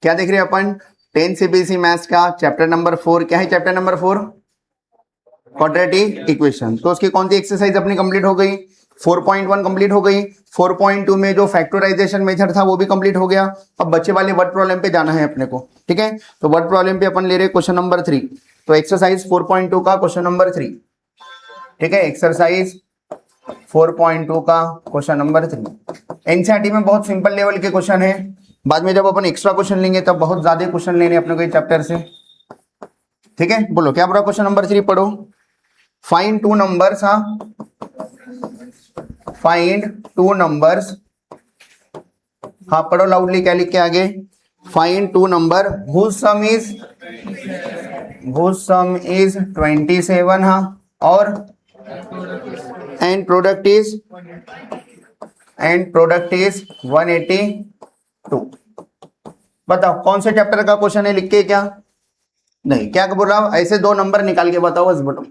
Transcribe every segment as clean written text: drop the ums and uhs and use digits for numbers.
क्या देख रहे हैं अपन? 10 सीबीएसई मैथ्स का चैप्टर नंबर 4। क्या है चैप्टर नंबर 4? Quadratic equation. तो उसकी कौन सी एक्सरसाइज अपनी कंप्लीट हो गई? 4.1 कंप्लीट हो गई। 4.2 में जो फैक्टराइजेशन मेथड था वो भी कंप्लीट हो गया। अब बच्चे वाले वर्ड प्रॉब्लम पे जाना है अपने को, ठीक है। तो वर्ड प्रॉब्लम पे अपन ले रहे क्वेश्चन नंबर 3। तो एक्सरसाइज 4.2 का क्वेश्चन नंबर 3, ठीक है। एक्सरसाइज 4.2 का क्वेश्चन नंबर 3 एनसीईआरटी में बहुत सिंपल लेवल के क्वेश्चन है। बाद में जब अपन एक्स्ट्रा क्वेश्चन लेंगे तब बहुत ज्यादा क्वेश्चन लेने अपने को चैप्टर से, ठीक है। बोलो क्या बोला? क्वेश्चन नंबर 3 पढ़ो। Find two numbers, find two numbers, हाँ पढ़ो लाउडली। क्या लिख के आगे? Find two number whose sum is 27, हाँ, और एंड प्रोडक्ट इज 182। बताओ कौन से चैप्टर का क्वेश्चन है? लिख के क्या नहीं, क्या बोल रहा हूं? ऐसे दो नंबर निकाल के बताओ बस बटो।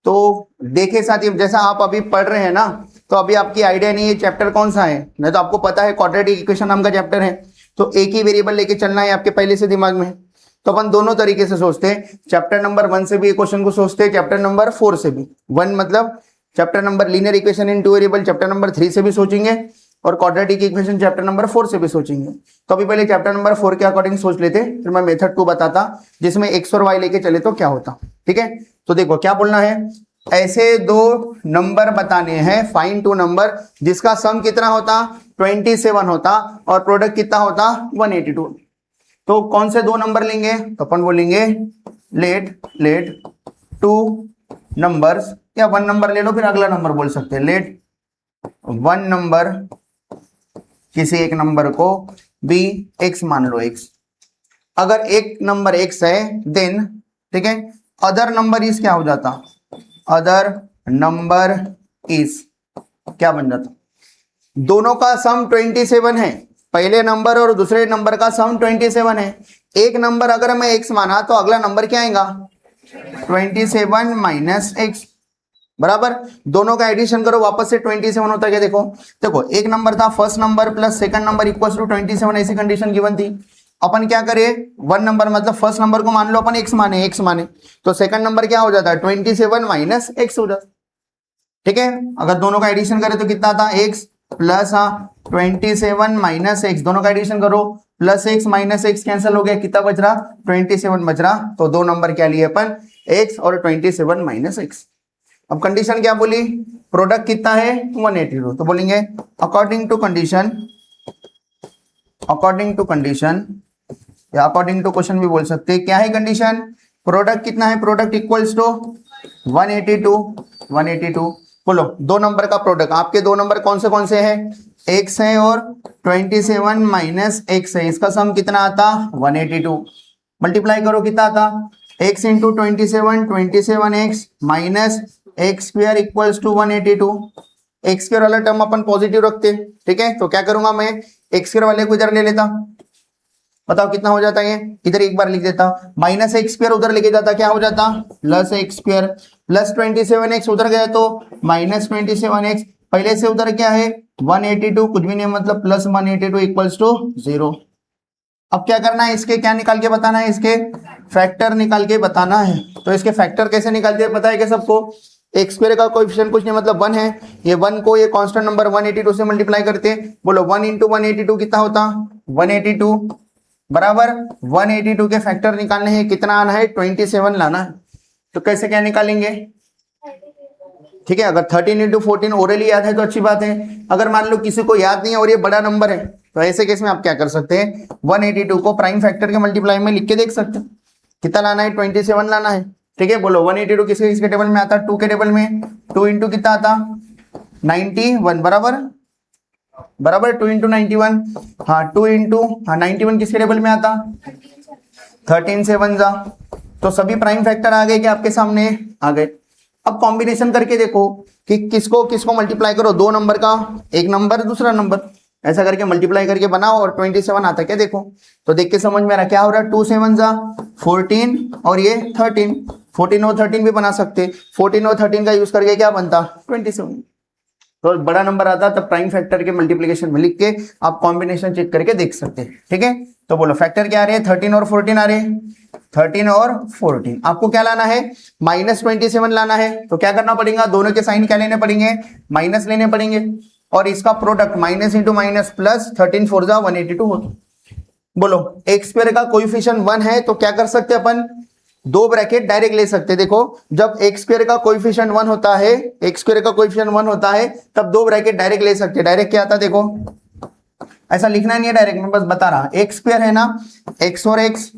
तो देखे साथी, जैसा आप अभी पढ़ रहे हैं ना, तो अभी आपकी आइडिया नहीं है चैप्टर कौन सा है। नहीं तो आपको पता है क्वाड्रेटिक इक्वेशन नाम का चैप्टर है, तो एक ही वेरिएबल लेके चलना है आपके पहले से दिमाग में। तो अपन दोनों तरीके से सोचते हैं, चैप्टर नंबर 1 से भी क्वेश्चन को सोचते हैं, चैप्टर नंबर 4 से भी। 1 मतलब chapter number linear equation in two variable, chapter number 3 से भी सोचेंगे, और क्वाड्रेटिक इक्वेशन चैप्टर नंबर 4 से भी सोचेंगे। तो अभी पहले चैप्टर नंबर 4 के अकॉर्डिंग सोच लेते, फिर मैं मेथड 2 बताता जिसमें एक्स और वाई लेके चले तो क्या होता, ठीक है। तो देखो क्या बोलना है, ऐसे दो नंबर बताने हैं, फाइंड टू नंबर जिसका सम कितना होता? 27 होता और प्रोडक्ट कितना होता? 182। तो कौन से दो नंबर लेंगे? तो अपन बोलेंगे लेट टू नंबर्स, या 1 नंबर ले लो, फिर अगला नंबर बोल सकते हैं। लेट 1 नंबर, किसी एक नंबर को बी एक्स मान लो, एक्स। अगर एक नंबर एक्स है देन, ठीक है, अदर नंबर इज क्या हो जाता? अदर नंबर इज क्या बन जाता? दोनों का सम 27 है, पहले नंबर और दूसरे नंबर का सम 27 है। एक नंबर अगर मैं एक्स माना तो अगला नंबर क्या आएगा? 27 माइनस एक्स, बराबर। दोनों का एडिशन करो, वापस से 27 होता है। देखो एक नंबर था first number plus second number equals to 27, ऐसी कंडीशन गिवन थी। अपन क्या करे, 1 नंबर मतलब फर्स्ट नंबर को मान लो अपन एक्स माने, तो सेकंड नंबर क्या हो जाता है? 27 माइनस एक्स हो जाता, ठीक है। अगर दोनों का एडिशन करें तो कितना था? एक्स प्लस 27 माइनस एक्स, दोनों का एडिशन करो, plus x minus x cancel हो गया, कितना बच रहा? 27 बच रहा। तो दो नंबर क्या लिए अपन? एक्स और 27 माइनस एक्स। अब कंडीशन क्या बोली? प्रोडक्ट कितना है? 182। तो बोलेंगे अकॉर्डिंग टू कंडीशन, या अकॉर्डिंग टू क्वेश्चन भी बोल सकते हैं। क्या है कंडीशन? प्रोडक्ट कितना है? Product equals to 182। बोलो दो नंबर का प्रोडक्ट, आपके दो नंबर कौन से हैं? एक्स है और 27 माइनस एक्स है, इसका सम कितना आता? 182। मल्टीप्लाई करो, कितना आता? X into 27 x minus x square equals to 182। X square वाला टर्म अपन पॉजिटिव रखते, ठीक है। तो क्या करूंगा मैं, एक्स स्क्वायर वाले को इधर ले लेता, बताओ कितना हो जाता है? इधर एक बार लिख देता, माइनस एक्स स्क्वायर उधर लेके जाता, क्या हो जाता? Plus x square, plus 27 x उधर गया तो माइनस 27 एक्स, पहले से उधर क्या है? 182, कुछ भी नहीं मतलब प्लस 182 इक्वल्स टू 0। अब क्या करना है? इसके क्या निकाल के बताना है? इसके फैक्टर निकाल के बताना है। तो इसके फैक्टर कैसे निकालते हैं पता है क्या सबको? एक्स स्क्वायर का कोएफिशिएंट कुछ नहीं मतलब 1 है, ये 1 को ये कांस्टेंट नंबर 182 से मल्टीप्लाई करते हैं। बोलो 1 इंटू 182 कितना होता? 182 बराबर 182 के फैक्टर निकालने हैं, कितना आना है? 27 लाना है। तो कैसे क्या निकालेंगे? ठीक है, अगर 13 इंटू 14 ओरली याद है तो अच्छी बात है। अगर मान लो किसी को याद नहीं है और ये बड़ा नंबर है, तो ऐसे केस में आप क्या कर सकते हैं? 182 को प्राइम फैक्टर के मल्टीप्लाई में लिख के देख सकते हैं। कितना लाना है? 27 लाना है, ठीक है। बोलो 182 किसके टेबल में आता? 2 के टेबल में। 2 इंटू कितना आता? 91 बराबर 2 इंटू 91, हाँ 2 इंटू 91 किसके टेबल में आता? 13 से 1 जा, तो सभी प्राइम फैक्टर आ गए क्या आपके सामने? आ गए। अब कॉम्बिनेशन करके देखो कि किसको मल्टीप्लाई करो, दो नंबर का एक नंबर दूसरा नंबर, ऐसा करके मल्टीप्लाई करके बनाओ और 27 आता क्या देखो। तो देख के समझ में आ रहा क्या हो रहा है? 2 से 1 जा 14 और ये 13, 14 और 13 भी बना सकते, 14 और 13 का यूज करके क्या बनता? 27। तो बड़ा नंबर आता तब प्राइम फैक्टर के मल्टीप्लिकेशन में लिख के आप कॉम्बिनेशन चेक करके देख सकते हैं, ठीक है। तो बोलो फैक्टर क्या आ रहे हैं, 13 और 14 आ रहे हैं, 13 और 14। आपको क्या लाना है, -27 लाना है। तो क्या करना पड़ेगा, दोनों के साइन क्या लेने पड़ेंगे, माइनस लेने पड़ेंगे, और इसका product minus into minus plus, 13 4 जा 182 होता। बोलो एक्स स्क्वायर का कोएफिशिएंट 1 है तो क्या कर सकते अपन, दो ब्रैकेट डायरेक्ट ले सकते हैं। देखो जब एक्स स्क्वायर का कोएफिशिएंट 1 होता है, एक्स स्क्वायर का कोएफिशिएंट 1 होता है, तब दो ब्रैकेट डायरेक्ट ले सकते हैं। डायरेक्ट क्या आता, देखो ऐसा लिखना नहीं है डायरेक्ट, मैं बस बता रहा, एक्स स्क्वायर है ना, एक्स और एक्स,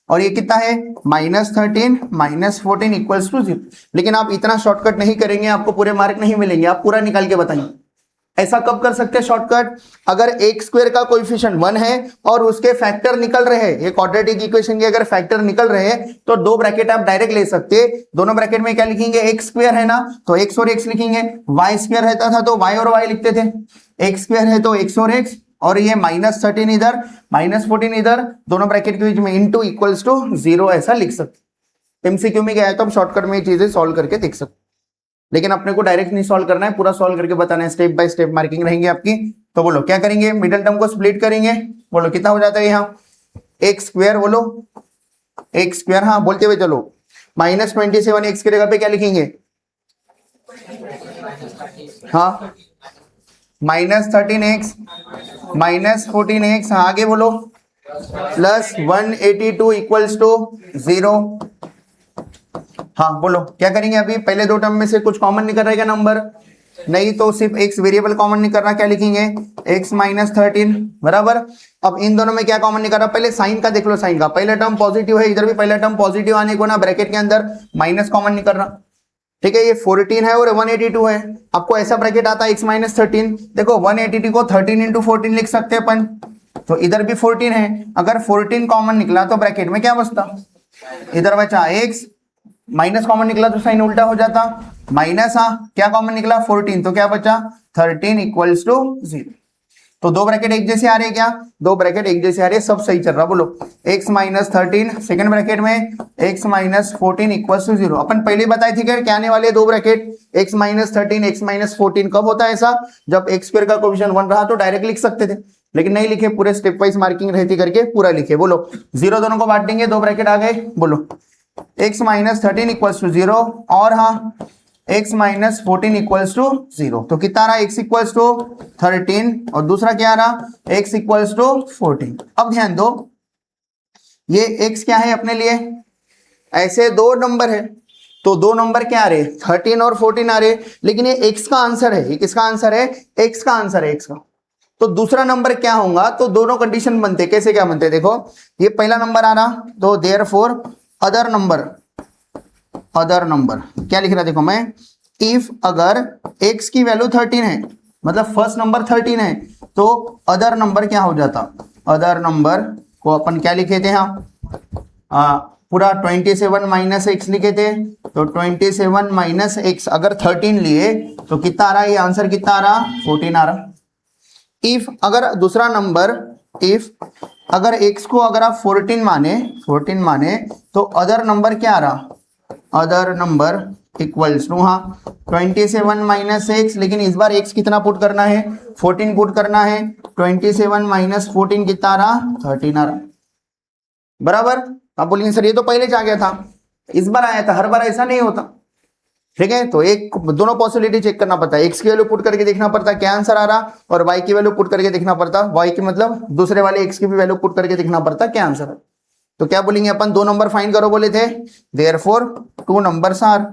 और ये कितना है -13 -14 इक्वल्स टू 0। लेकिन आप इतना शॉर्टकट नहीं करेंगे, आपको पूरे मार्क नहीं मिलेंगे, आप पूरा निकाल के बताएंगे। ऐसा कब कर सकते हैं शॉर्टकट, अगर एक्स स्क्वायर का कोएफिशिएंट 1 है और उसके फैक्टर निकल रहे हैं, ये क्वाड्रेटिक इक्वेशन के अगर फैक्टर निकल रहे हैं तो दो ब्रैकेट आप डायरेक्ट ले सकते हैं। दोनों ब्रैकेट में क्या लिखेंगे, एक्स स्क्वायर है ना तो एक्स और एक्स लिखेंगे, वाई स्क्वायर रहता था तो वाई और वाई लिखते थे, एक्स स्क्वायर है तो एक्स और एक्स, और ये -13 इधर -14 इधर, दोनों ब्रैकेट के बीच में इनटू इक्वल्स टू 0 ऐसा लिख सकते। एमसीक्यू में क्या है तो हम शॉर्टकट में ये चीजें सॉल्व करके देख सकते, लेकिन अपने को डायरेक्ट नहीं सॉल्व करना है, पूरा सॉल्व करके बताना है, स्टेप बाय स्टेप मार्किंग रहेंगे आपकी। तो बोलो क्या करेंगे, मिडिल टर्म को स्प्लिट करेंगे, बोलो कितना हो जाता है यहाँ, एक्स स्क्वायर, बोलो एक्स स्क्वायर, हाँ बोलते हुए चलो, -27 एक्स की जगह पे क्या लिखेंगे, हाँ -13x -14x, आगे बोलो प्लस 182 इक्वल्स टू 0। हाँ बोलो क्या करेंगे, अभी पहले दो टर्म में से कुछ कॉमन निकल रहेगा नंबर, नहीं तो सिर्फ x वेरिएबल कॉमन निकल रहा, क्या लिखेंगे x -13 बराबर। अब इन दोनों में क्या कॉमन निकल रहा, पहले साइन का देख लो, साइन का पहला टर्म पॉजिटिव है, इधर भी पहला टर्म पॉजिटिव आने को ना ब्रैकेट के अंदर माइनस कॉमन निकल रहा, ठीक है। ये 14 है और 182 है, आपको ऐसा ब्रैकेट आता है x -13, देखो 182 को 13 इंटू 14 लिख सकते हैं अपन, तो इधर भी 14 है, अगर 14 कॉमन निकला तो ब्रैकेट में क्या बचता, इधर बचा x, माइनस कॉमन निकला तो साइन उल्टा हो जाता, माइनस, हाँ क्या कॉमन निकला 14, तो क्या बचा 13 इक्वल्स टू 0। तो दो ब्रैकेट एक जैसे आ रहे हैं, क्या दो ब्रैकेट एक जैसे आ रहे हैं, सब सही चल रहा। बोलो x -13 सेकंड ब्रैकेट में x -14 इक्वल्स टू 0। अपन पहले बताए थे क्या आने वाले दो ब्रैकेट x -13 x -14 कब होता है ऐसा, जब x स्क्वायर का कोएफिशिएंट 1 रहा तो डायरेक्ट लिख सकते थे, लेकिन नहीं लिखे, पूरे स्टेप वाइज मार्किंग रहती करके पूरा लिखे। बोलो 0 दोनों को बांट देंगे, दो ब्रैकेट आ गए, बोलो x -13 इक्वल्स टू 0 और हाँ x -14 इक्वल्स टू 0। तो कितना रहा, x इक्वल्स टू 13 और दूसरा क्या रहा x इक्वल्स टू 14। अब ध्यान दो, ये x क्या है अपने लिए, ऐसे दो नंबर है तो दो नंबर क्या आ रहे 13 और 14 आ रहे, लेकिन ये x का आंसर है, ये किसका आंसर है, x का आंसर है, x का। तो दूसरा नंबर क्या होगा, तो दोनों कंडीशन बनते, कैसे क्या बनते, देखो ये पहला नंबर आ रहा तो देयरफॉर अदर नंबर क्या लिख रहा, देखो मैं, इफ अगर x की वैल्यू 13 है, मतलब फर्स्ट नंबर 13 है, तो अदर नंबर क्या हो जाता, अदर नंबर को अपन क्या लिखे थे, पूरा 27 माइनस एक्स लिखे थे, तो 27 माइनस एक्स अगर 13 लिए तो कितना आ रहा, ये आंसर कितना आ रहा 14 आ रहा। इफ अगर दूसरा नंबर, इफ अगर x को अगर आप 14 माने तो अदर नंबर क्या आ रहा, अदर नंबर इक्वल्स टू, हाँ 27 माइनस एक्स, लेकिन इस बार x कितना पुट करना है, 14 पुट करना है, 27 माइनस 14 कितना आ रहा 13 आ रहा, बराबर। आप बोलेंगे सर ये तो पहले आ गया था, इस बार आया था, हर बार ऐसा नहीं होता, ठीक है। तो एक दोनों पॉसिबिलिटी चेक करना पड़ता है, x की वैल्यू पुट करके देखना पड़ता है क्या आंसर आ रहा, और y की वैल्यू पुट करके देखना पड़ता, y की मतलब दूसरे वाले x की भी वैल्यू पुट करके देखना पड़ता क्या आंसर है। तो क्या बोलेंगे अपन, दो नंबर फाइंड करो बोले थे, देयरफॉर टू नंबर्स आर,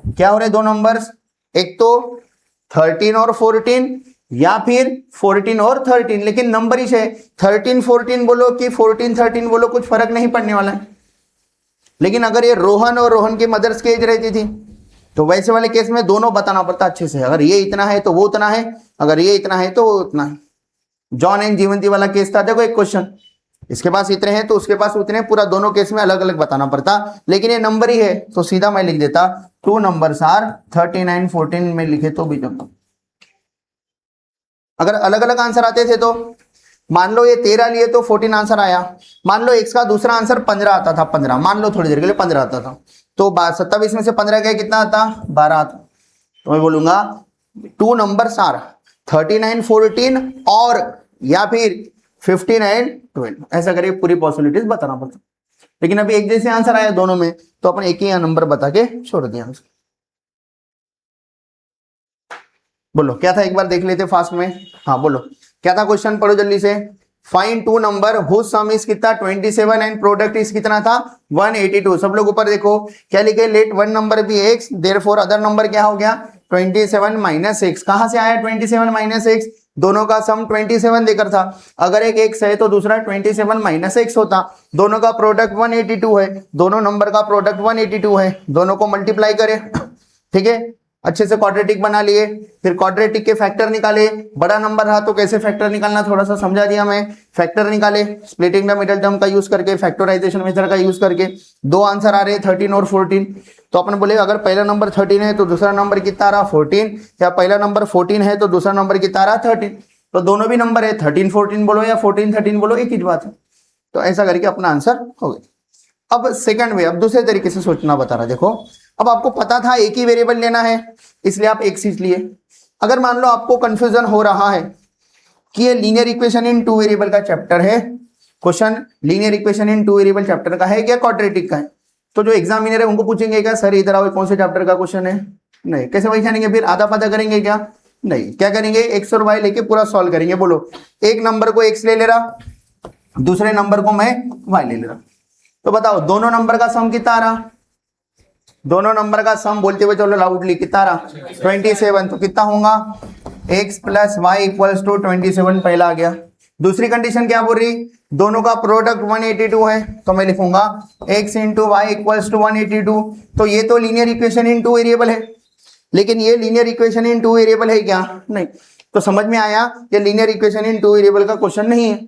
क्या हो रहे दो नंबर्स, एक तो 13 और 14 या फिर 14 और 13, लेकिन नंबर ही है, 13 14 बोलो कि 14 13 बोलो कुछ फर्क नहीं पड़ने वाला है। लेकिन अगर ये रोहन और रोहन की मदर्स की एज रहती थी तो वैसे वाले केस में दोनों बताना पड़ता अच्छे से, अगर ये इतना है तो वो उतना है, अगर ये इतना है तो वो उतना है। जॉन एंड जीवंती वाला केस था, देखो एक क्वेश्चन, इसके पास इतने हैं तो उसके पास उतने, पूरा दोनों केस में अलग अलग बताना पड़ता, लेकिन ये नंबर ही है तो सीधा मैं लिख देता टू नंबर्स आर 39 14 में लिखे तो भी जब, अगर अलग अलग आंसर आते थे तो मान लो ये 13 लिए तो 14 आंसर आया, मान लो x का दूसरा आंसर 15 आता था, 15 मान लो थोड़ी देर के लिए 15 आता था, तो 27 में से 15 गया कितना आता 12 आता, तो मैं बोलूंगा टू नंबर्स आर 39 14 और या फिर 59 12, ऐसा करके पूरी पॉसिबिलिटीज बताना पड़ता। लेकिन अभी एक जैसे आंसर आया दोनों में, तो अपन एक ही नंबर बता के छोड़ दिया। बोलो क्या था, एक बार देख लेते फास्ट में। हाँ बोलो क्या था क्वेश्चन, पढ़ो जल्दी से। Find two number whose sum is कितना 27 एंड प्रोडक्ट इज कितना था 182। सब लोग ऊपर देखो क्या लिखे, let one number be x therefore other number क्या हो गया 27 माइनस एक्स। कहां से आया 27 माइनस एक्स, दोनों का सम 27 देकर था। अगर एक एक्स है तो दूसरा 27 माइनस एक्स होता। दोनों का प्रोडक्ट 182 है, दोनों नंबर का प्रोडक्ट 182 है, दोनों को मल्टीप्लाई करें। ठीक है, अच्छे से क्वाड्रेटिक बना लिए, फिर क्वाड्रेटिक के फैक्टर निकाले। बड़ा नंबर रहा तो कैसे फैक्टर निकालना थोड़ा सा समझा दिया मैं। फैक्टर निकाले स्प्लिटिंग द मिडिल टर्म का यूज करके, फैक्टराइजेशन मेथड का यूज करके। दो आंसर आ रहे 13 और 14। तो अपन बोले अगर पहला नंबर 13 है तो दूसरा नंबर कितना रहा 14, या पहला नंबर 14 है तो दूसरा नंबर कितना रहा 13। तो दोनों भी नंबर है, 13 14 बोलो या 14 13 बोलो, एक ही बात है। तो ऐसा करके अपना आंसर हो गया। अब सेकंड वे, अब दूसरे तरीके से सोचना बता रहा। देखो अब आपको पता था एक ही वेरिएबल लेना है, इसलिए आप एक चीज लिए। अगर मान लो आपको कंफ्यूजन हो रहा है कि ये linear equation in two variable का चैप्टर है, question linear equation in two variable chapter का है क्या क्वाड्रेटिक का है, तो जो एग्जामिनर है उनको पूछेंगे क्या सर इधर आओ कौन से चैप्टर का क्वेश्चन है? नहीं। कैसे वही जानेंगे, फिर आधा पाधा करेंगे क्या? नहीं। क्या करेंगे, एक्स और वाई लेके पूरा सॉल्व करेंगे। बोलो एक नंबर को एक्स ले रहा, दूसरे नंबर को मैं वाई ले रहा, तो बताओ दोनों नंबर का सम कितना आ रहा? दोनों नंबर का सम बोलते हुए चलो लाउडली कितना रहा 27। तो कितना होगा x plus y equals to 27 पहला आ गया। दूसरी कंडीशन क्या बोल रही, दोनों का प्रोडक्ट 182 है, तो मैं लिखूंगा x into y equals to 182। तो ये तो linear equation in two variable है, लेकिन ये linear equation in two variable है क्या? नहीं। तो समझ में आया ये linear equation in two variable का क्वेश्चन नहीं है।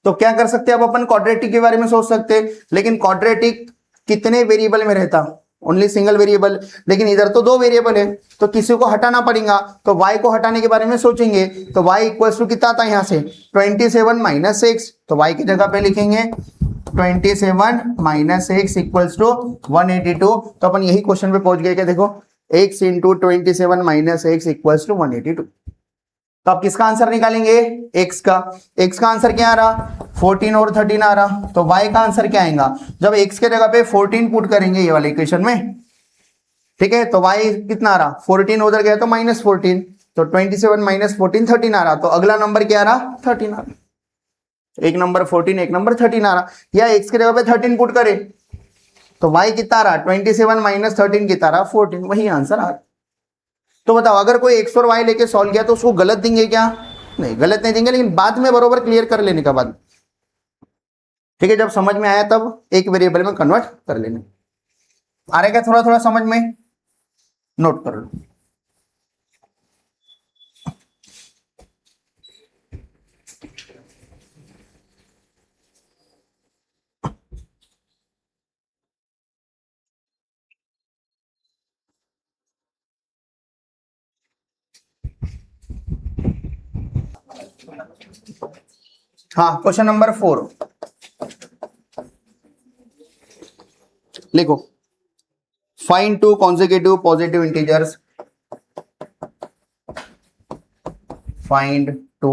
तो क्या कर सकते हैं, अब अपन क्वाड्रेटिक के बारे में सोच सकते हैं, लेकिन क्वाड्रेटिक कितने वेरिएबल में रहता? Only single variable. लेकिन इधर तो दो वेरिएबल है, तो किसी को हटाना पड़ेगा, तो y को हटाने के बारे में सोचेंगे। तो y इक्वल्स टू कितना आता है यहाँ से 27 माइनस एक्स, तो y की जगह पे लिखेंगे 27 माइनस एक्स इक्वल्स टू 182। तो अपन यही क्वेश्चन पे पहुंच गए क्या, देखो x into 27 minus x equals to 182। तो आप किसका आंसर निकालेंगे, x का। x का आंसर क्या आ रहा 14 और 13 आ रहा, तो y का आंसर क्या आएगा जब x के जगह पे 14 पुट करेंगे ये वाले इक्वेशन में। ठीक है, तो y कितना आ रहा 14 उधर गया तो माइनस 14, तो 27 माइनस 14 13 आ रहा। तो अगला नंबर क्या आ रहा 13 आ रहा। एक नंबर 14 एक नंबर 13 आ रहा, या x के जगह पे 13 पुट करे तो y कितना आ रहा 27 माइनस 13 कितना रहा 14, वही आंसर आ रहा। तो बताओ अगर कोई x और y लेके सॉल्व किया तो उसको गलत देंगे क्या? नहीं, गलत नहीं देंगे, लेकिन बाद में बरोबर क्लियर कर लेने का बाद। ठीक है, जब समझ में आया तब एक वेरिएबल में कन्वर्ट कर लेने। आ रहा क्या थोड़ा थोड़ा समझ में? नोट कर लो। हाँ, क्वेश्चन नंबर 4 लिखो। Find two consecutive positive integers. Find two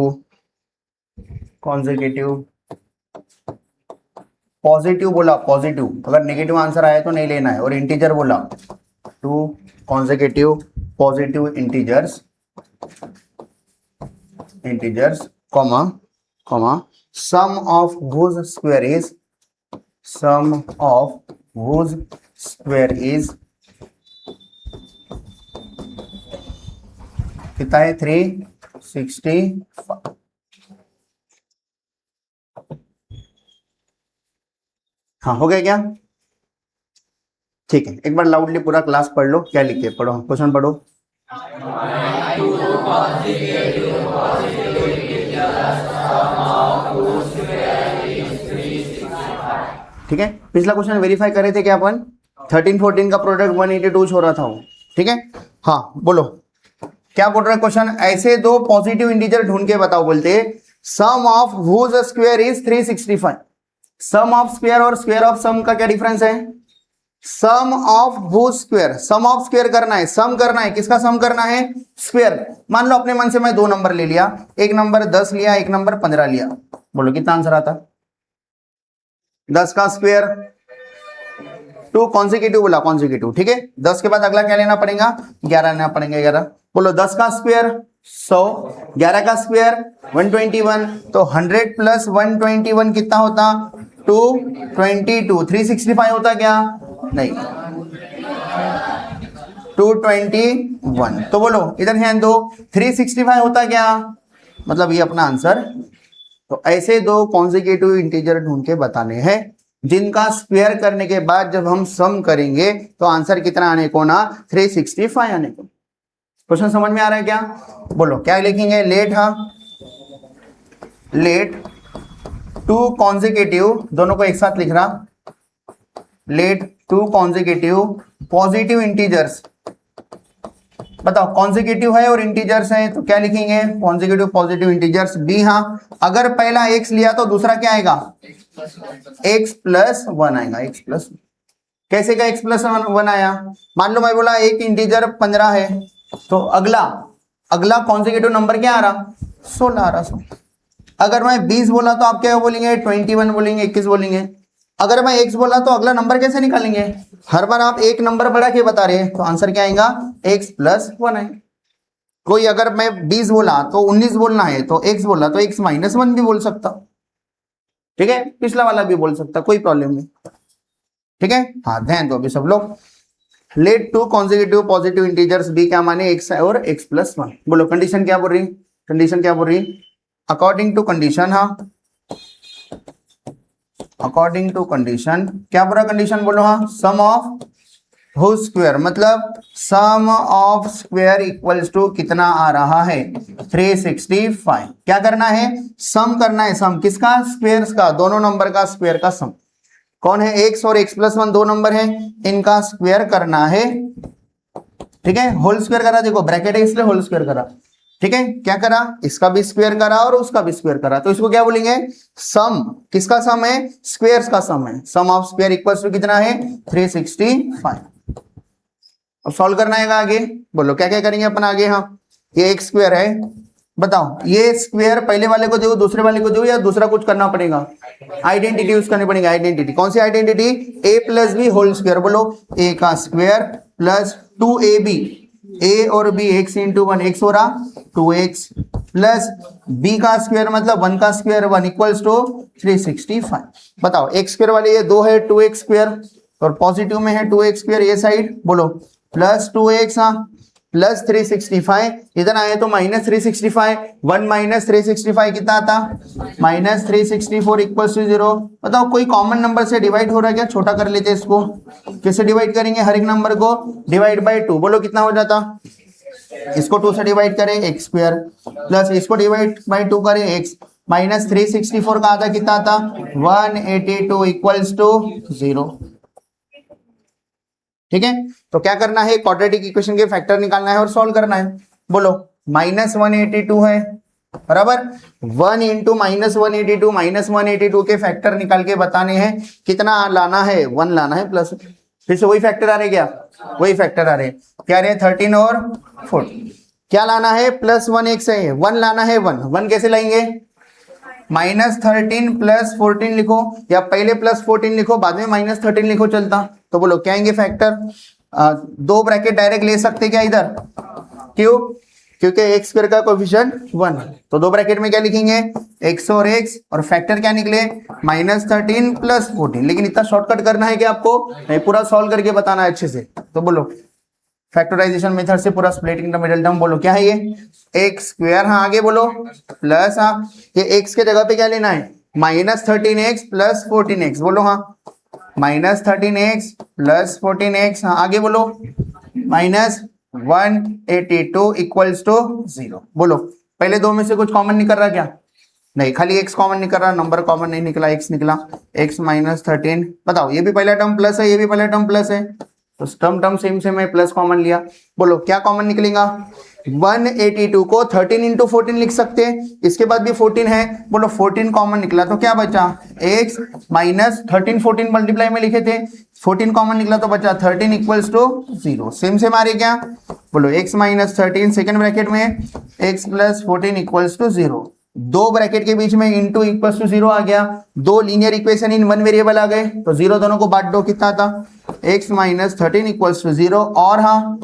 consecutive positive बोला, पॉजिटिव, अगर नेगेटिव आंसर आया तो नहीं लेना है। और इंटीजर बोला, two consecutive positive integers, integers comma comma sum of whose square is, sum of whose square is कितना है 365। हाँ हो गया क्या? ठीक है, एक बार लाउडली पूरा क्लास पढ़ लो, क्या लिखे पढ़ो, क्वेश्चन पढ़ो। ठीक है, पिछला क्वेश्चन वेरीफाई करे थे क्या अपन, 13 14 का प्रोडक्ट 182 हो रहा था वो। ठीक है, हाँ बोलो क्या बोल रहा है क्वेश्चन, ऐसे दो पॉजिटिव इंटीजर ढूंढ के बताओ। बोलते sum of whose square is 365। Sum of square और स्क्वायर ऑफ सम का क्या डिफरेंस है? Sum of whose square, sum of square करना है, सम करना है, किसका सम करना है, स्क्वायर। मान लो अपने मन से मैं दो नंबर ले लिया, एक नंबर 10 लिया, एक नंबर 15 लिया, बोलो कितना आंसर आता, 10 का स्क्वायर, 2 कॉन्जिक्यूटिव बोला, कॉन्जिक्यूटिव, ठीक है। 10 के बाद अगला क्या लेना पड़ेगा, 11 लेना पड़ेगा, 11, बोलो 10 का स्क्वायर 100, 11 का स्क्वायर 121, तो 100 प्लस 121 कितना होता, 222, 365 होता क्या, नहीं 221, तो बोलो इधर ध्यान दो, 365 होता क्या, मतलब ये अपना आंसर। तो ऐसे दो कॉन्जिक्यूटिव इंटीजर ढूंढ के बताने हैं जिनका स्क्वायर करने के बाद जब हम सम करेंगे तो आंसर कितना आने को ना, 365 आने को। क्वेश्चन समझ में आ रहा है क्या, बोलो क्या लिखेंगे, लेट, हाँ लेट 2 कॉन्जिक्यूटिव, दोनों को एक साथ लिख रहा, लेट 2 कॉन्जिक्यूटिव पॉजिटिव इंटीजर्स, बताओ कॉन्जिक्यूटिव है और इंटीजर्स है तो क्या लिखेंगे, कॉन्जिक्यूटिव पॉजिटिव इंटीजर्स बी, हाँ अगर पहला x लिया तो दूसरा क्या आएगा, x प्लस 1 आएगा, x प्लस, कैसे का x प्लस 1 आया, मान लो मैं बोला एक इंटीजर 15 है तो अगला कॉन्जिक्यूटिव नंबर क्या आ रहा, 16 आ रहा। अगर मैं 20 बोला तो आप क्या बोलेंगे, 21 बोलेंगे, 21 बोलेंगे। अगर मैं x बोला तो अगला नंबर कैसे निकालेंगे, हर बार आप एक नंबर बढ़ा के बता रहे हैं, तो आंसर क्या आएगा, x प्लस 1 आएगा। कोई अगर मैं 20 बोला तो 19 बोलना है, तो x बोला तो x माइनस 1 भी बोल सकता, ठीक है, पिछला वाला भी बोल सकता, कोई प्रॉब्लम नहीं, ठीक है। हाँ ध्यान दो अभी सब लोग, let 2 consecutive positive integers be क्या माने, x और x प्लस 1, बोलो कंडीशन क्या बोल रही, कंडीशन क्या बोल रही, अकॉर्डिंग टू कंडीशन, हाँ अकॉर्डिंग टू कंडीशन, क्या पूरा कंडीशन बोलो, हाँ सम ऑफ whose स्क्वायर, मतलब सम ऑफ स्क्वायर इक्वल्स टू कितना आ रहा है, 365। क्या करना है, सम करना है, सम किसका, स्क्वायर्स का, दोनों नंबर का स्क्वायर का सम, कौन है, x और x प्लस 1 दो नंबर है, इनका स्क्वायर करना है, ठीक है, होल स्क्वायर करा, देखो ब्रैकेट है इसलिए होल स्क्वायर करा, ठीक है, क्या करा, इसका भी स्क्वायर करा और उसका भी स्क्वायर करा, तो इसको क्या बोलेंगे, सम, किसका सम है, स्क्वायर्स का सम है, sum of square equals to कितना है, 365। अब सॉल्व करना है आगे, बोलो क्या क्या करेंगे अपन आगे, हाँ ये एक स्क्वायर है, बताओ ये स्क्वायर पहले वाले को दो, दूसरे वाले को दो, या दूसरा कुछ करना पड़ेगा, आइडेंटिटी यूज करनी पड़ेगी, आइडेंटिटी, कौन सी identity, a plus B whole square, बोलो a का स्क्वायर प्लस 2ab, a और b x इंटू 1, x हो रहा 2x प्लस b का स्क्वायर मतलब 1 का स्क्वायर 1 इक्वल्स टू 365। बताओ x स्क्वायर वाले ये 2 है 2x स्क्वायर और पॉजिटिव में है 2x स्क्वायर, ये साइड बोलो प्लस 2x, हाँ प्लस 365, इधर आए तो माइनस 365, 1 माइनस 365 कितना आता, माइनस 364 इक्वल्स टू 0। बताओ कोई कॉमन नंबर से डिवाइड हो रहा है क्या, छोटा कर लेते हैं इसको, कैसे डिवाइड करेंगे, हर एक नंबर को डिवाइड बाय 2, बोलो कितना हो जाता, इसको 2 से डिवाइड करें x स्क्वायर प्लस इसको डिवाइड बाय 2 करें x, माइनस 364 का आधा कितना आता, 182 इक्वल्स टू 0, ठीक है। तो क्या करना है, क्वाड्रेटिक इक्वेशन के फैक्टर निकालना है और सॉल्व करना है, बोलो माइनस 182 है बराबर 1 इंटू माइनस 182 के फैक्टर निकाल के बताने हैं, कितना लाना है, 1 लाना है प्लस, फिर से वही फैक्टर आ रहे क्या, वही फैक्टर आ रहे, क्या रहे 13 और 14, क्या लाना है प्लस 1x है, 1 लाना है, 1 कैसे लाएंगे, माइनस 13 प्लस 14 लिखो, या पहले प्लस 14 लिखो बाद में माइनस 13 लिखो चलता, तो बोलो क्या आएंगे फैक्टर, 2 ब्रैकेट डायरेक्ट ले सकते क्या इधर, क्यों, क्योंकि x स्क्वायर का कोएफिशिएंट 1 है, तो 2 ब्रैकेट में क्या लिखेंगे, x और फैक्टर क्या निकले, माइनस 13 प्लस 14, लेकिन इतना शॉर्टकट करना है कि आपको नहीं पूरा सॉल्व करके बताना है अच्छे से, तो बोलो फैक्टराइजेशन मेथड से पूरा स्प्लिटिंग द मिडिल टर्म, बोलो क्या है ये, एक्स स्क्वायर, हाँ आगे बोलो प्लस, हाँ ये एक्स के जगह पे क्या लेना है, माइनस 13x प्लस 14x, बोलो हाँ माइनस 13x प्लस 14x, हाँ आगे बोलो माइनस 182 इक्वल्स टू 0, बोलो पहले दो में से कुछ कॉमन निकल रहा क्या, नहीं खाली x कॉमन निकल रहा, नंबर कॉमन नहीं निकला, x निकला, x माइनस 13, बताओ ये भी पहला टर्म प्लस है, ये भी पहला टर्म प्लस है, तो टर्म टर्म सेम सेम है, प्लस कॉमन लिया, बोलो क्या कॉमन निकलेगा? 182 को 13 इंटू 14 लिख सकते हैं, इसके बाद भी 14 है, बोलो 14 कॉमन निकला तो क्या बचा? x माइनस 13, 14 मल्टीप्लाई में लिखे थे, 14 कॉमन निकला तो बचा 13 इक्वल्स टू 0। सेम सेम आ रही क्या? बोलो x माइनस 13 सेकेंड ब्रैकेट में x प्लस 14 इक्वल्स टू 0, दो ब्रैकेट के बीच में इंटू इक्वल्स टू 0 आ गया, दो linear equation in one variable आ गए, तो 0 दोनों को बांट दो, कितना था? x माइनस 13 इक्वल्स टू 0 और हाँ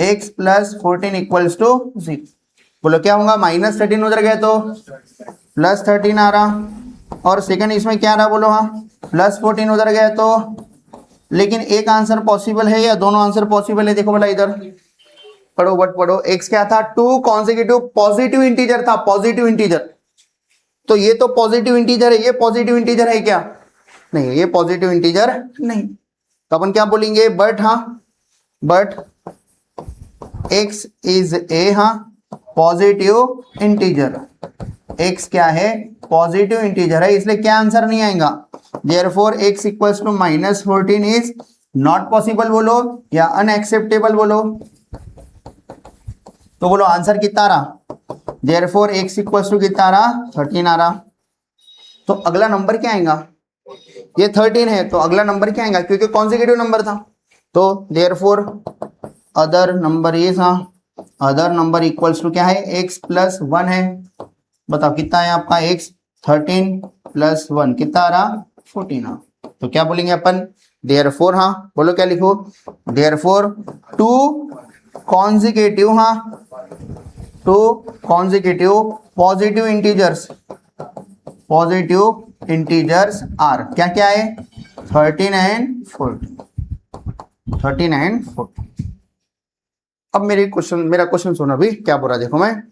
x प्लस 14 इक्वल्स टू 0। बोलो क्या होगा? माइनस 13 उधर गया तो प्लस 13 आ रहा, और सेकंड इसमें क्या रहा? बोलो हाँ प्लस 14 उधर गया तो, लेकिन एक आंसर पॉसिबल है या दोनों आंसर पॉसिबल है? देखो बोला इधर पढ़ो, बट पढ़ो, x क्या था? 2 कॉन्सेक्यूटिव पॉजिटिव इंटीजर था, पॉजिटिव इंटीजर, तो ये तो पॉजिटिव इंटीजर है, ये पॉजिटिव इंटीजर है क्या? नहीं, ये पॉजिटिव इंटीजर नहीं, तो अपन क्या बोलेंगे? बट हाँ, बट x इज ए हाँ पॉजिटिव इंटीजर, x क्या है? पॉजिटिव इंटीजर है, इसलिए क्या आंसर नहीं आएगा? Therefore x equals to minus 14 is not possible बोलो या अनएक्सेप्टेबल बोलो, तो बोलो आंसर कितना रहा? देयरफॉर x इक्वल्स टू कितना रहा? 13 आ रहा, तो अगला नंबर क्या आएगा? ये 13 है, तो अगला नंबर क्या आएगा? क्योंकि कॉन्सेक्यूटिव नंबर था, तो देयरफॉर अदर नंबर ये था, अदर नंबर इक्वल्स टू क्या है? x प्लस 1 है, बताओ कितना है आपका? x 13 प्लस 1 कितना आ रहा? 14 आ, तो क्या बोलेंगे अपन? देयरफॉर हाँ बोलो क्या लिखो? देयरफॉर 2 कॉन्सेक्यूटिव हाँ 2 consecutive positive integers, positive integers are क्या क्या है? 13 एंड 14, 13 एंड 14। अब मेरा क्वेश्चन सुनो अभी क्या बोल रहा, देखो मैं,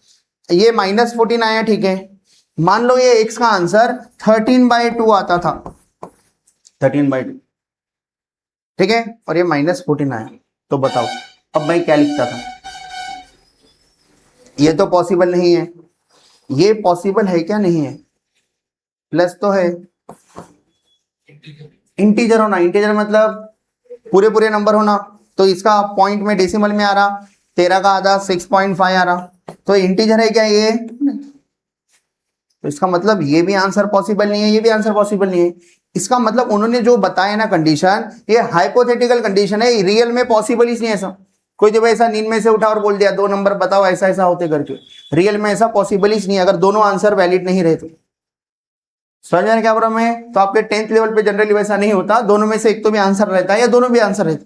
ये माइनस 14 आया, ठीक है, मान लो ये x का आंसर 13/2 आता था, 13/2, ठीक है, और ये माइनस 14 आया, तो बताओ अब मैं क्या लिखता था? ये तो पॉसिबल नहीं है, ये पॉसिबल है क्या? नहीं है, प्लस तो है, इंटीजर होना, इंटीजर मतलब पूरे पूरे नंबर होना, तो इसका पॉइंट में डेसिमल में आ रहा, 13 का आधा 6.5 आ रहा, तो इंटीजर है क्या ये? तो इसका मतलब ये भी आंसर पॉसिबल नहीं है, ये भी आंसर पॉसिबल नहीं है। इसका मतलब उन्होंने जो बताया ना कंडीशन, ये हाइपोथेटिकल कंडीशन है, रियल में पॉसिबल ही नहीं है ऐसा। कोई जब ऐसा नींद में से उठा और बोल दिया 2 नंबर बताओ ऐसा ऐसा होते करके, रियल में ऐसा पॉसिबल ही नहीं है, अगर दोनों आंसर वैलिड नहीं रहे तो। समझ में क्या बोल रहा मैं? तो आपके 10th लेवल पे जनरली वैसा नहीं होता, दोनों में से एक तो भी आंसर रहता है या दोनों भी आंसर रहते,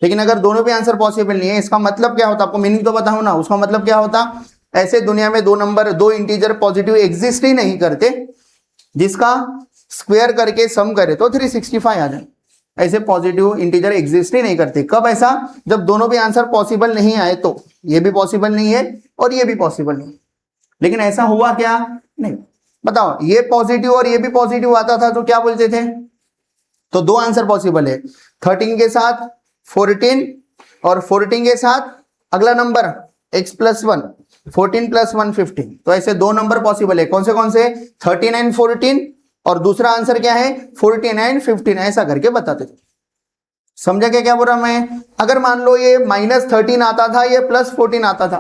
लेकिन अगर दोनों भी आंसर पॉसिबल नहीं है, इसका मतलब क्या होता? आपको मीनिंग तो बताओ ना, उसका मतलब क्या होता? ऐसे दुनिया में 2 नंबर 2 इंटीजर पॉजिटिव एग्जिस्ट ही नहीं करते, जिसका स्क्वायर करके सम करे तो 365 आ जाए, ऐसे पॉजिटिव इंटीजर एग्जिस्ट ही नहीं करते। कब ऐसा? जब दोनों भी आंसर पॉसिबल नहीं आए, तो ये भी पॉसिबल नहीं है और ये भी पॉसिबल नहीं, लेकिन ऐसा हुआ क्या? नहीं। बताओ, ये पॉजिटिव और ये भी पॉजिटिव आता था तो क्या बोलते थे? तो 2 आंसर पॉसिबल है, 13 के साथ 14 और 14 के साथ अगला नंबर x प्लस 1, 14 प्लस 1 15, तो ऐसे 2 नंबर पॉसिबल है। कौन से? 13 एंड 14, और दूसरा आंसर क्या है? 14 एंड 15, ऐसा करके बताते थे। समझा क्या बोल रहा मैं? अगर मान लो ये माइनस 13 आता था, ये प्लस 14 आता था,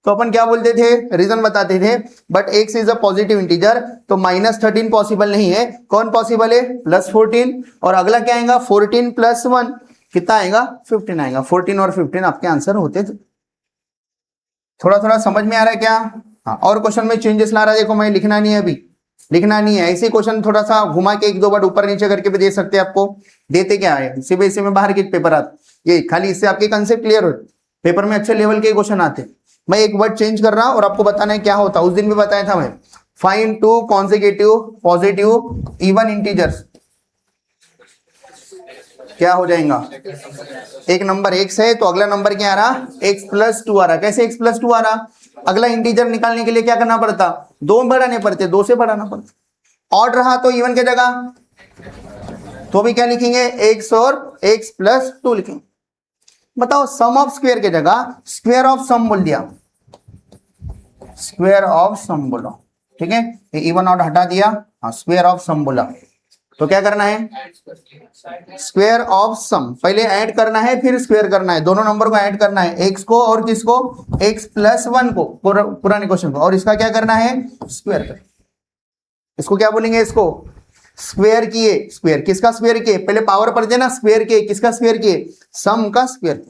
तो अपन क्या बोलते थे? रीजन बताते थे, but x is a positive integer, तो माइनस 13 पॉसिबल नहीं है। कौन पॉसिबल है? प्लस 14, और अगला क्या आएगा? 14 प्लस 1 कितना आएगा? 15 आएगा। 14 और 15 आपके आंसर होते थे। थोड़ा समझ में आ रहा है क्या? हाँ, और क्वेश्चन में चेंजेस ला रहा है, देखो मैं लिखना नहीं है अभी, लिखना नहीं है, ऐसे क्वेश्चन थोड़ा सा घुमा के 1-2 बार ऊपर नीचे करके भी दे सकते हैं आपको। देते क्या है, सीबीएसई में बाहर के पेपर आते, ये खाली इससे आपके कंसेप्ट क्लियर हो, पेपर में अच्छे लेवल के क्वेश्चन आते। मैं एक वर्ड चेंज कर रहा हूं और आपको बताना है क्या होता। उस दिन भी बताया था मैं, find 2 consecutive positive even integers, क्या हो जाएगा? एक नंबर x है तो अगला नंबर क्या आ रहा? x प्लस 2 आ रहा। कैसे x प्लस 2 आ रहा? अगला इंटीजर निकालने के लिए क्या करना पड़ता? 2 बढ़ाने पड़ते, 2 से बढ़ाना पड़ता। ऑड रहा तो इवन की जगह तो भी क्या लिखेंगे? x और x प्लस 2 लिखेंगे। बताओ, सम ऑफ स्क्वायर की जगह स्क्वायर ऑफ सम बोल दिया, स्क्वायर ऑफ सम बोलो, ठीक है, इवन ऑड हटा दिया, हाँ स्क्वायर ऑफ सम बोला। तो क्या करना है, स्क्वायर ऑफ सम, पहले ऐड करना है फिर स्क्वायर करना है, दोनों नंबर को ऐड करना है, एक्स को और किसको, एक्स प्लस वन को, पुराने क्वेश्चन को, और इसका क्या करना है, स्क्वायर कर, इसको क्या बोलेंगे, इसको स्क्वायर किए, स्क्वायर किसका स्क्वायर किए, पहले पावर पर देना, स्क्वायर किए, किसका स्क्वायर किए, सम का स्क्वायर।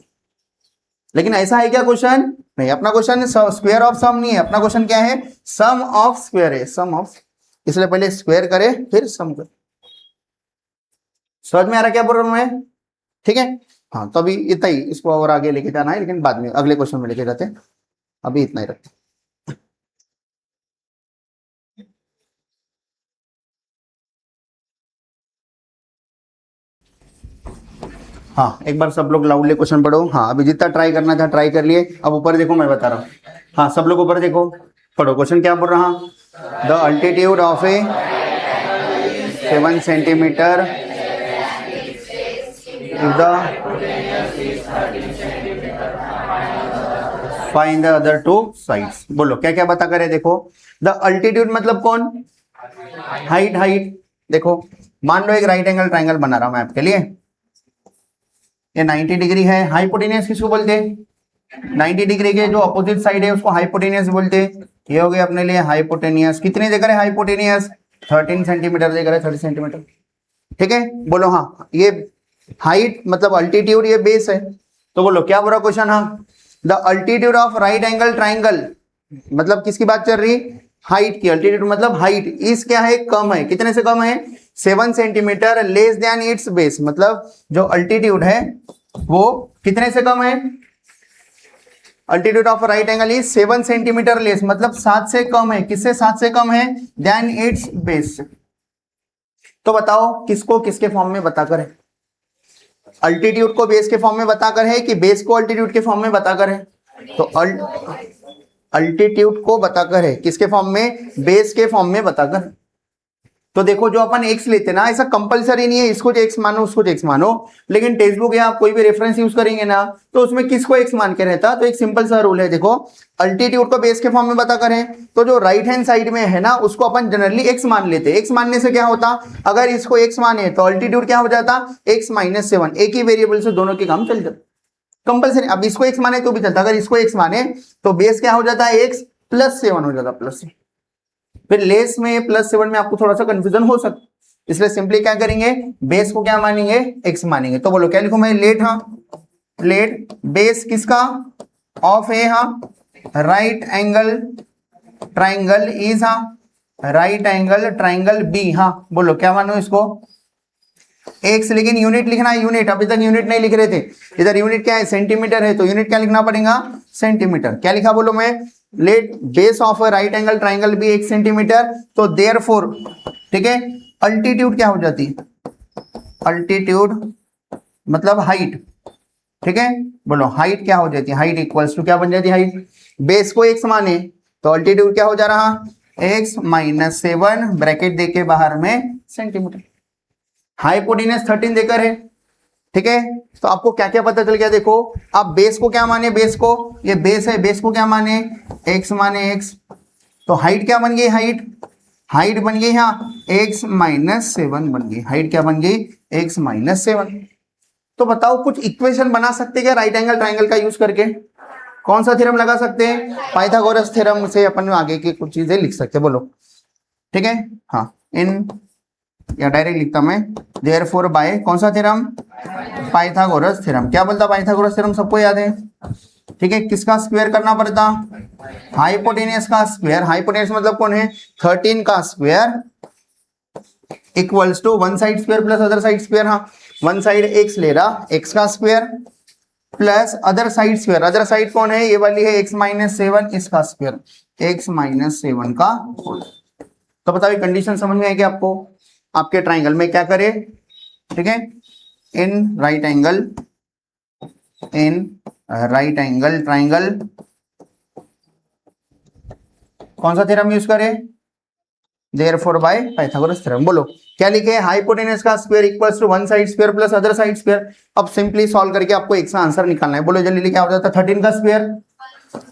लेकिन ऐसा है क्या क्वेश्चन, नहीं, अपना क्वेश्चन स्क्वायर ऑफ सम नहीं है, अपना क्वेश्चन क्या है, सम ऑफ स्क्वायर है, सम ऑफ, इसलिए पहले स्क्वायर करे फिर सम करे। समझ में आ रहा क्या प्रॉब्लम है, ठीक है। हाँ, तो अभी इतना ही, इसको और आगे लेके जाना है, लेकिन बाद में अगले क्वेश्चन में लेके जाते हैं, अभी इतना ही रखते हैं। हाँ, एक बार सब लोग लाउडली क्वेश्चन पढ़ो। हाँ, अभी जितना ट्राई करना था ट्राई कर लिए, अब ऊपर देखो, मैं बता रहा हूँ। हाँ, सब लोग ऊपर देखो, पढ़ो क्वेश्चन क्या बोल रहा, the altitude of A 7 centimetre if the find the other two sides. बोलो क्या क्या बता करे, देखो द अल्टीट्यूड मतलब कौन, हाइट, हाइट। देखो मान लो एक राइट एंगल ट्राइंगल बना रहा हूं मैं आपके लिए, ये 90 डिग्री है, हाइपोटेनियस किसको बोलते हैं, 90 डिग्री के जो अपोजिट साइड है उसको हाइपोटेनियस बोलते हैं। ये हो गया अपने लिए हाइपोटेनियस, कितने देकर है हाइपोटेनियस, 13 सेंटीमीटर देकर है, 30 सेंटीमीटर, ठीक है। बोलो हाँ, ये हाइट मतलब अल्टीट्यूड, ये बेस है। तो बोलो क्या बोला क्वेश्चन, हाँ the altitude of right angle triangle, मतलब किसकी बात चल रही, हाइट की, अल्टीट्यूड मतलब हाइट, इस क्या है, कम है, कितने से कम है, 7 centimetre less than it's base, मतलब जो अल्टीट्यूड है वो कितने से कम है, altitude of right angle is 7 centimetre less, मतलब 7 से कम है, किससे 7 से कम है, देन इट्स बेस। तो बताओ किसको किसके फॉर्म में बताकर है, अल्टीट्यूड को बेस के फॉर्म में बताकर है कि बेस को अल्टीट्यूड के फॉर्म में बताकर है, तो अल्टीट्यूड को बताकर है, किसके फॉर्म में, बेस के फॉर्म में बताकर। तो देखो जो अपन एक्स लेते ना, ऐसा कंपलसरी नहीं है इसको जो एक्स मानो उसको जो एक्स मानो, लेकिन टेक्स्ट बुक या आप कोई भी रेफरेंस यूज करेंगे ना तो उसमें किसको एक्स मान के रहता, तो एक सिंपल सा रूल है, देखो अल्टीट्यूड को बेस के फॉर्म में बता करें तो जो राइट हैंड साइड में है ना उसको अपन जनरली एक्स मान लेते हैं। एक्स मानने से क्या होता, अगर इसको एक्स माने तो अल्टीट्यूड क्या हो जाता, x - 7, एक ही वेरिएबल से दोनों के काम चल जाते, कंपलसरी। अब इसको एक्स माने तो भी चलता, अगर इसको एक्स माने तो बेस क्या हो जाता है, x + 7 हो जाता, प्लस। फिर लेस में +7 में आपको थोड़ा सा कंफ्यूजन हो सकता, इसलिए सिंपली क्या करेंगे, बेस को क्या मानेंगे, एक्स मानेंगे। तो बोलो क्या लिखूं मैं, लेट, हाँ लेट बेस किसका, ऑफ ए, हाँ राइट एंगल ट्राइंगल इज, हाँ राइट एंगल ट्राइंगल बी, हाँ बोलो क्या मानो इसको, एक्स, लेकिन यूनिट लिखना है, यूनिट अभी तक यूनिट नहीं लिख रहे थे, इधर यूनिट क्या है, सेंटीमीटर है, तो यूनिट क्या लिखना पड़ेगा, सेंटीमीटर। क्या लिखा बोलो मैं, let base of right angle triangle भी 1 सेंटीमीटर, तो देयरफॉर, ठीक है, अल्टीट्यूड क्या हो जाती है, अल्टीट्यूड मतलब हाइट, ठीक है। बोलो हाइट क्या हो जाती है, हाइट इक्वल्स टू क्या बन जाती है, हाइट, बेस को एक्स माने तो अल्टीट्यूड क्या हो जा रहा, x - 7 ब्रैकेट देके बाहर में सेंटीमीटर, हाइपोटेनस 13 देकर है, ठीक है। तो आपको क्या क्या पता चल गया, देखो आप बेस को क्या माने, बेस को, ये बेस है, बेस को क्या माने, x माने x, तो हाइट क्या बन गई, हाइट, हाइट बन गई यहाँ x - 7 बन गई, हाइट क्या बन गई, x - 7। तो बताओ कुछ इक्वेशन बना सकते क्या राइट एंगल ट्राइंगल का यूज करके, कौन सा थ्योरम लगा सकते हैं, पाइथागोरस थ्योरम से अपन आगे की कुछ चीजें लिख सकते हैं, बोलो ठीक है। हाँ, इन या डायरेक्ट लिखता मैं, देयरफॉर बाय कौन सा थ्योरम, पाइथागोरस थ्योरम। क्या बोलता पाइथागोरस थ्योरम, सबको याद है, ठीक है। किसका स्क्वायर करना पड़ता, हाइपोटेनियस का स्क्वायर, हाइपोटेनियस मतलब कौन है, 13 का square equals to one side square plus other side square, हाँ वन साइड एक्स ले रहा, एक्स का square plus other side square, other side कौन है, ये वाली है x - 7, इसका स्क्वायर x - 7 का होल। तो बताओ कंडीशन समझ में आएगी आपको, आपके ट्राइंगल में क्या करे, ठीक है, इन राइट एंगल ट्राइंगल कौन सा थ्योरम यूज करे, देयरफॉर बाय पाइथागोरस थ्योरम। बोलो क्या लिखे, हाइपोटेनस का square equals to one side square plus other side square. अब सिंपली सॉल्व करके आपको एक सा आंसर निकालना है, बोलो जल्दी, क्या हो जाता है, 13 का square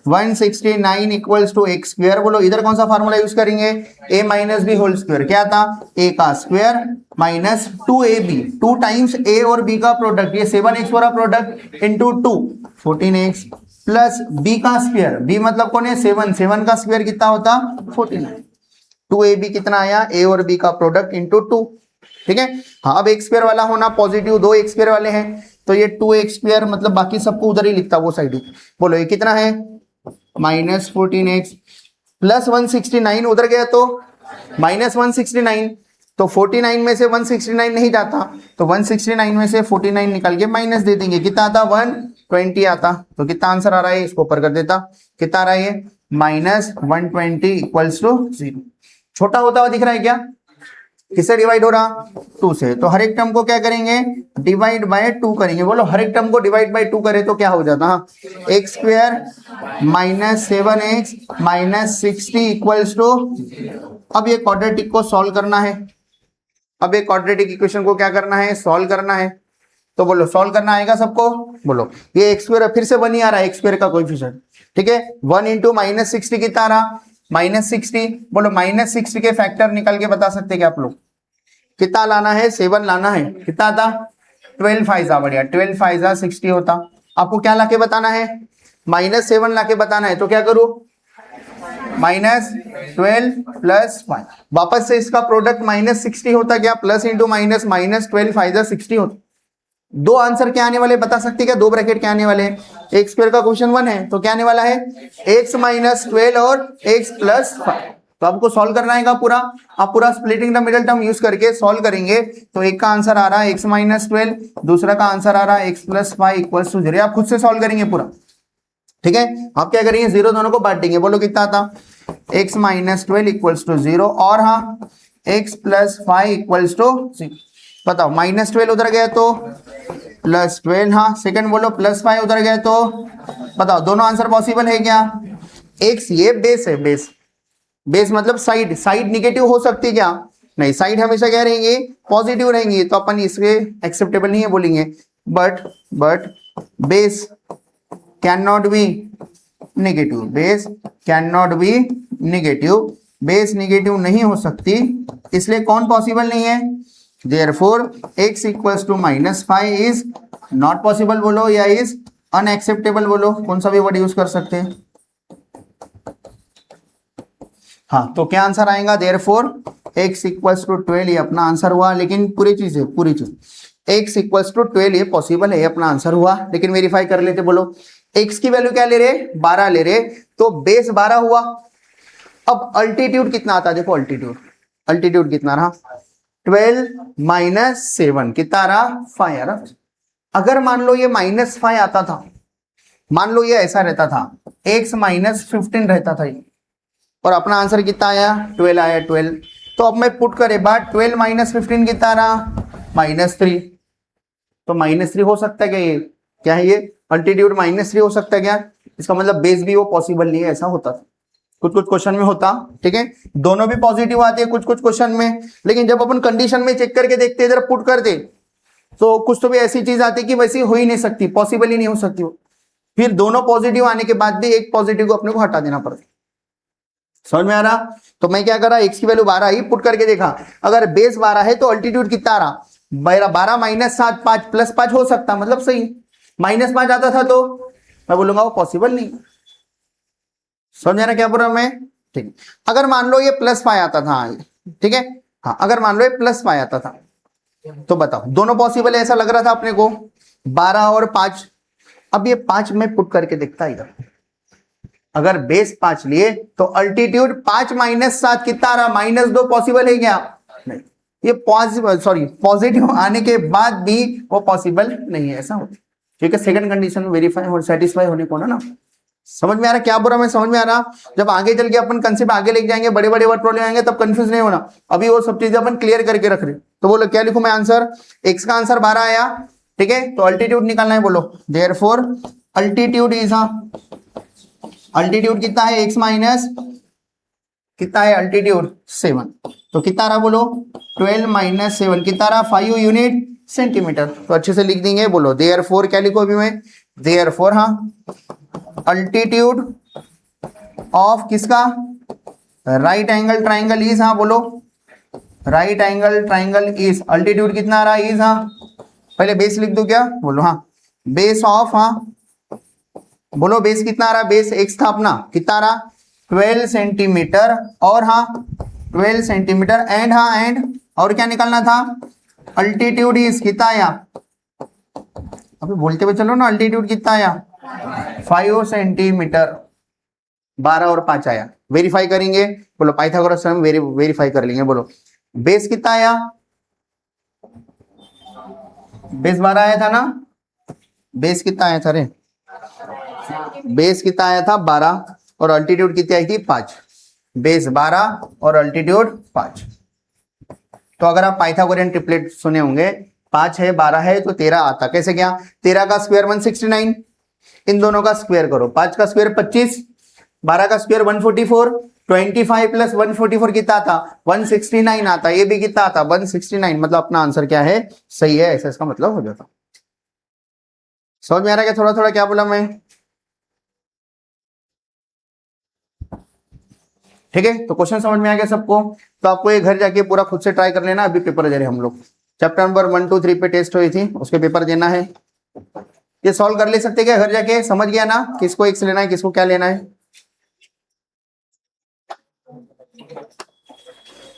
169 equals to x square. बोलो इधर कौन सा फार्मूला यूज करेंगे, a minus b whole square. क्या था, ए का स्क्वायर माइनस 2ab, 2 टाइम्स ए और बी का प्रोडक्ट, ये 7x वाला product into 2 14x plus b का स्क्वायर, बी मतलब कौन है 7, 7 का स्क्वायर कितना होता 49, 2ab कितना आया, ए और बी का प्रोडक्ट इंटू 2। ठीक है, हाँ अब एक्स स्क्वायर वाला होना पॉजिटिव, 2 एक्स स्क्वायर वाले हैं तो ये 2x स्क्वायर, मतलब बाकी सबको उधर ही लिखता वो साइड ही। बोलो ये कितना है माइनस 14x प्लस 169, उधर गया तो माइनस 169, तो 49 में से 169 नहीं जाता तो 169 में से 49 निकाल के माइनस दे देंगे, कितना आता 120 आता। तो कितना आंसर आ रहा है, इसको ऊपर कर देता, कितना आ रहा है ये माइनस 120 इक्वल्स टू 0। छोटा होता हुआ दिख रहा है क्या, किससे डिवाइड हो रहा 2 से, तो हर एक टर्म को क्या करेंगे डिवाइड बाय 2 करेंगे। बोलो हर एक टर्म को डिवाइड बाय 2 करे तो क्या हो जाता, x square minus 7x minus 60 equals to. अब ये क्वाड्रेटिक को सॉल्व करना है, अब ये क्वाड्रेटिक इक्वेशन को क्या करना है सॉल्व करना है। तो बोलो सॉल्व करना आएगा सबको, बोलो ये एक्स स्क्वायर फिर से 1 ही आ रहा है, एक्स स्क्वायर का कोएफिशिएंट। ठीक है, 1 इंटू माइनस 60 कितना आ रहा माइनस 60। बोलो माइनस 60 के फैक्टर निकाल के बता सकते क्या आप लोग, कितना लाना है 7 लाना है, कितना आता 12 फाइजा, बढ़िया 12 फाइजा 60 होता। आपको क्या लाके बताना है माइनस 7 लाके बताना है, तो क्या करूं माइनस 12 प्लस 5, वापस से इसका प्रोडक्ट माइनस 60 होता क्या, plus into minus, minus 12 Pfizer 60 होता। दो आंसर क्या आने वाले बता सकते क्या, दो ब्रैकेट क्या आने वाले, एक्स स्क्वायर का क्वेश्चन 1 है तो क्या आने वाला है एक्स माइनस 12 और एक्स प्लस 5। तो आपको सॉल्व करना है पूरा, आप पूरा splitting the middle term use करके सॉल्व करेंगे। तो एक का आंसर आ रहा है एक्स माइनस 12, दूसरा का आंसर आ रहा है एक्स प्लस 5 इक्वल्स टू 0। आप खुद से सॉल्व करेंगे पूरा। ठीक है, आप क्या करेंगे 0 दोनों को बांट देंगे। बोलो कितना आता एक्स माइनस 12 इक्वल्स टू 0 और हाँ एक्स प्लस 5 इक्वल्स टू 0। बताओ माइनस 12 उधर गया तो प्लस 12, हाँ सेकंड बोलो प्लस 5 उधर गया तो बताओ दोनों आंसर पॉसिबल है क्या। एक्स ये बेस है, बेस बेस मतलब साइड, साइड निगेटिव हो सकती है क्या, नहीं साइड हमेशा क्या रहेंगे पॉजिटिव रहेंगी, तो अपन इसके एक्सेप्टेबल नहीं है बोलेंगे। But base can not be negative, base can not be negative, base negative नहीं हो सकती, इसलिए कौन पॉसिबल नहीं है, therefore x equals to minus 5 is not possible बोलो या is unacceptable बोलो, कौन सा भी वर्ड यूज कर सकते हैं। हाँ तो क्या आंसर आएगा therefore x equals to 12 ये अपना आंसर हुआ, लेकिन पूरी चीज है, पूरी चीज x equals to 12 ये पॉसिबल है, ये अपना आंसर हुआ, लेकिन वेरीफाई कर लेते। बोलो x की वैल्यू क्या ले रहे 12 ले रहे, तो बेस 12 हुआ। अब अल्टीट्यूड कितना आता है, देखो अल्टीट्यूड कितना रहा 12 माइनस 7 कितना रहा 5 रहा। अगर मान लो ये माइनस 5 आता था, मान लो ये ऐसा रहता था x माइनस 15 रहता था ये, और अपना आंसर कितना आया 12 आया 12। तो अब मैं पुट करे बाद 12 माइनस 15 कितना रहा माइनस 3, तो माइनस 3 हो सकता है क्या, ये क्या है ये अल्टीट्यूड माइनस 3 हो सकता है क्या, इसका मतलब बेस भी वो पॉसिबल नहीं है, ऐसा होता था कुछ कुछ क्वेश्चन में होता। ठीक है, दोनों भी पॉजिटिव आते हैं कुछ कुछ क्वेश्चन में, लेकिन जब अपन कंडीशन में चेक करके देखते इधर पुट करते तो कुछ तो भी ऐसी चीज आती कि वैसी हो ही नहीं सकती, पॉसिबल ही नहीं हो सकती। फिर दोनों पॉजिटिव आने के बाद भी एक पॉजिटिव को अपने को हटा देना पड़ता। समझ में आ रहा, तो मैं क्या कर रहा एक्स की वैल्यू 12 ही पुट करके देखा, अगर बेस 12 है तो अल्टीट्यूड कितना आ रहा 12 माइनस 7 5 प्लस 5 हो सकता, मतलब सही माइनस 5 आता था तो मैं बोलूंगा वो पॉसिबल नहीं। समझ रहा क्या पूरा मैं, ठीक। अगर मान लो ये प्लस 5 आता था, ठीक है, हाँ अगर मान लो ये प्लस 5 आता था तो बताओ दोनों पॉसिबल है, ऐसा लग रहा था अपने को 12 और 5। अब ये 5 में पुट करके देखता इधर, अगर बेस 5 लिए तो अल्टीट्यूड 5 माइनस 7 कितना आ रहा माइनस 2, पॉसिबल है क्या, नहीं। ये पॉजिटिव आने के बाद भी वो पॉसिबल नहीं है, ऐसा होता। ठीक है, सेकंड कंडीशन में वेरीफाई और सेटिस्फाई होने को ना। समझ में आ रहा क्या बुरा में, समझ में आ रहा। जब आगे चल के अपन कंसेप्ट आगे लेके जाएंगे, बड़े बड़े वर्ड प्रॉब्लम आएंगे, तब कंफ्यूज नहीं होना, अभी वो सब चीजें अपन क्लियर करके रख रहे। तो बोलो क्या लिखूं मैं आंसर, एक्स का आंसर 12 आया, ठीक है, तो अल्टीट्यूड निकालना है। बोलो देयरफॉर अल्टीट्यूड इज अल्टीट्यूड कितना है एक्स माइनस कितना है अल्टीट्यूड 7, तो कितना रहा बोलो 12 माइनस 7 कितना रहा 5 यूनिट सेंटीमीटर। तो अच्छे से लिख देंगे। बोलो देयरफॉर क्या लिखो अभी मैं, देयरफॉर हाँ अल्टीट्यूड ऑफ किसका, राइट एंगल ट्राइंगल इज, हाँ बोलो, right angle triangle is, altitude कितना आ रहा है, इज, हाँ पहले बेस लिख दो क्या, बोलो हाँ, बेस ऑफ, हाँ बोलो बेस कितना आ रहा है, बेस एक्स था अपना, कितना आ रहा 12 सेंटीमीटर, और हाँ 12 सेंटीमीटर, एंड हाँ एंड, और क्या निकालना था, अल्टीट्यूड इज कितना आया, अभी बोलते हुए चलो ना, अल्टीट्यूड कितना आया 5 सेंटीमीटर, 12 और 5 आया, वेरीफाई करेंगे, बोलो पाइथागोरस थ्योरम वेरीफाई कर लेंगे, बोलो बेस कितना आया, बेस 12 आया था ना, बेस कितना आया था रे, बेस कितना आया था 12, और अल्टीट्यूड कितनी आई थी 5, बेस 12 और अल्टीट्यूड 5। तो अगर आप पाइथागोरियन ट्रिपलेट सुने होंगे, 5 है 12 है तो 13 आता, कैसे क्या, 13 का स्क्वायर 169, इन दोनों का स्क्वायर करो, 5 का स्क्वायर 25, 12 का स्क्वायर 144, 25 प्लस 144 कितना आता 169 आता, ये भी कितना आता 169, मतलब अपना आंसर क्या है, सही है, ऐसा इसका मतलब हो जाता। समझ में आ रहा है क्या, थोड़ा थोड़ा क्या बोला मैं, ठीक है। तो क्वेश्चन समझ में आ गया सबको, तो आपको ये घर जाके पूरा खुद से ट्राई कर लेना, अभी पेपर दे रहे हम लोग, चैप्टर नंबर 1 2 3 पे टेस्ट हुई थी, उसके पेपर देना है, ये सॉल्व कर ले सकते क्या घर जाके, समझ गया ना किसको एक्स लेना है, किसको क्या लेना है।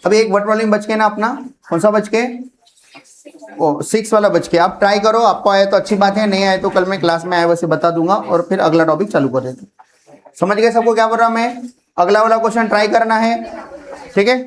अभी एक वर्ड प्रॉब्लम बच के ना अपना, कौन सा बच के, ओ 6 वाला बच के, आप ट्राई करो, आपको आए तो अच्छी बात है, नहीं आए तो कल मैं क्लास में आए वैसे बता दूंगा, और फिर अगला टॉपिक चालू कर देते। समझ गए सबको क्या बोल रहा मैं, अगला वाला क्वेश्चन ट्राई करना है, ठीक है।